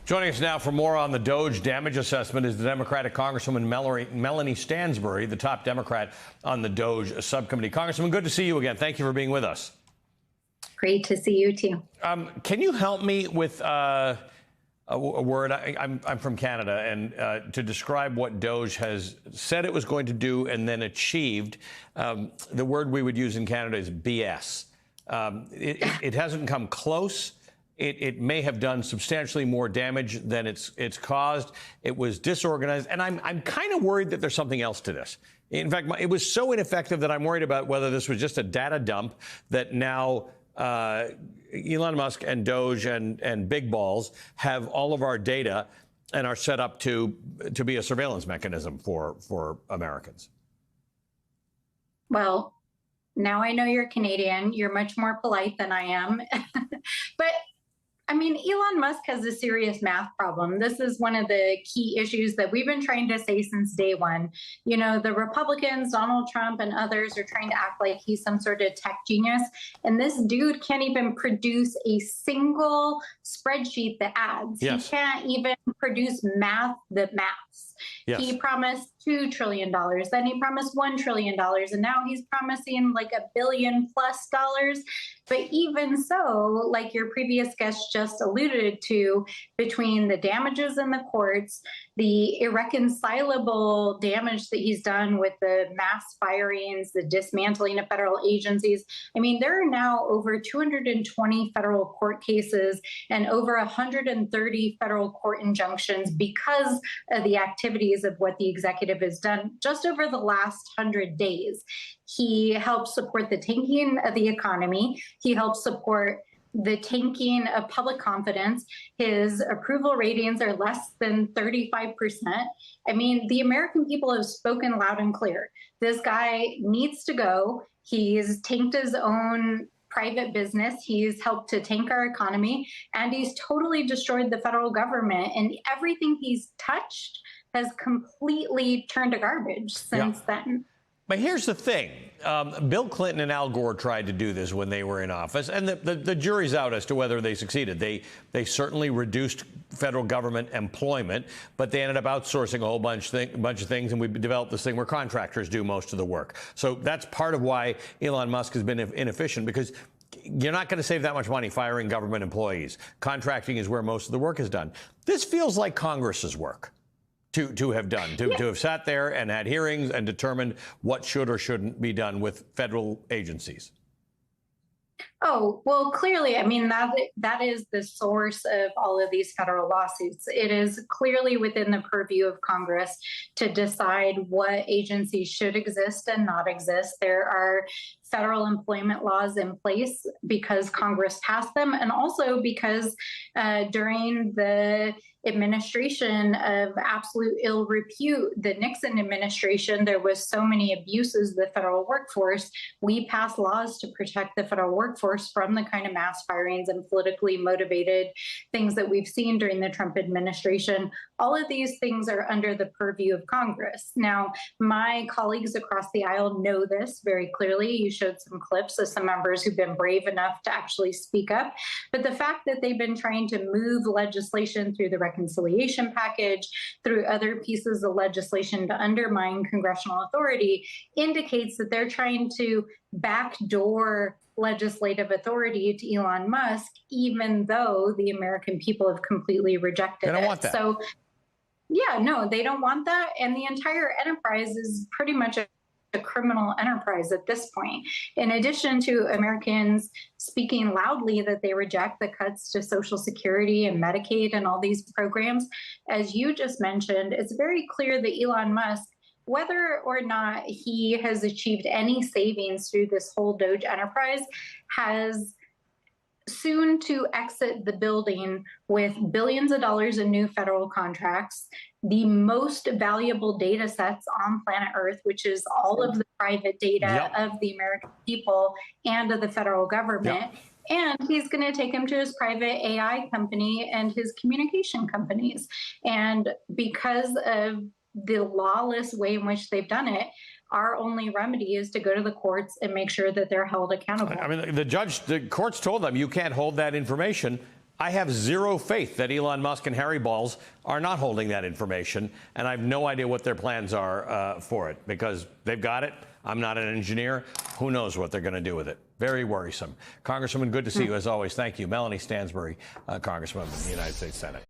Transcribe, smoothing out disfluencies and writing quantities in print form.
Joining us now for more on the Doge damage assessment is the Democratic Congresswoman Melanie Stansbury, the top Democrat on the Doge subcommittee. Congresswoman, good to see you again. Thank you for being with us. Great to see you, too. Can you help me with a word? I'm from Canada, and to describe what Doge has said it was going to do and then achieved, the word we would use in Canada is BS. It hasn't come close. It may have done substantially more damage than it's caused. It was disorganized, and I'm kind of worried that there's something else to this. In fact, it was so ineffective that I'm worried about whether this was just a data dump that now Elon Musk and Doge and Big Balls have all of our data and are set up to be a surveillance mechanism for Americans. Well, now I know you're Canadian. You're much more polite than I am. But I mean, Elon Musk has a serious math problem. This is one of the key issues that we've been trying to say since day one. You know, the Republicans, Donald Trump and others are trying to act like he's some sort of tech genius. And this dude can't even produce a single spreadsheet that adds. Yes. He can't even produce math that maths. Yes. He promised $2 trillion, then he promised $1 trillion, and now he's promising like $1 billion+ dollars. But even so, like your previous guest just alluded to, between the damages in the courts, the irreconcilable damage that he's done with the mass firings, the dismantling of federal agencies. I mean, there are now over 220 federal court cases and over 130 federal court injunctions because of the activities of what the executive has done just over the last 100 days. He helped support the tanking of the economy. He helped support the tanking of public confidence. His approval ratings are less than 35%. I mean, the American people have spoken loud and clear. This guy needs to go. He's tanked his own private business. He's helped to tank our economy, and he's totally destroyed the federal government. And everything he's touched has completely turned to garbage since then. But here's the thing. Bill Clinton and Al Gore tried to do this when they were in office, and the jury's out as to whether they succeeded. They certainly reduced federal government employment, but they ended up outsourcing a whole bunch of things, and we developed this thing where contractors do most of the work. So that's part of why Elon Musk has been inefficient, because you're not going to save that much money firing government employees. Contracting is where most of the work is done. This feels like Congress's work. To have done, to have sat there and had hearings and determined what should or shouldn't be done with federal agencies. Oh, well, clearly, I mean, that is the source of all of these federal lawsuits. It is clearly within the purview of Congress to decide what agencies should exist and not exist. There are federal employment laws in place because Congress passed them, and also because during the administration of absolute ill repute, the Nixon administration, there was so many abuses of the federal workforce. We passed laws to protect the federal workforce from the kind of mass firings and politically motivated things that we've seen during the Trump administration. All of these things are under the purview of Congress. Now, my colleagues across the aisle know this very clearly. You showed some clips of some members who've been brave enough to actually speak up. But the fact that they've been trying to move legislation through the reconciliation package, through other pieces of legislation to undermine congressional authority, indicates that they're trying to backdoor legislative authority to Elon Musk, even though the American people have completely rejected it. They don't want that. So, yeah, no, they don't want that. And the entire enterprise is pretty much a criminal enterprise at this point. In addition to Americans speaking loudly that they reject the cuts to Social Security and Medicaid and all these programs, as you just mentioned, it's very clear that Elon Musk, whether or not he has achieved any savings through this whole Doge enterprise, has soon to exit the building with billions of dollars in new federal contracts, the most valuable data sets on planet Earth, which is all of the private data of the American people and of the federal government. And he's going to take him to his private AI company and his communication companies. And because of the lawless way in which they've done it, our only remedy is to go to the courts and make sure that they're held accountable. I mean, the courts told them you can't hold that information. I have zero faith that Elon Musk and Harry Balls are not holding that information, and I have no idea what their plans are for it, because they've got it. I'm not an engineer. Who knows what they're going to do with it? Very worrisome. Congresswoman, good to see you as always. Thank you. Melanie Stansbury, Congresswoman in the United States Senate.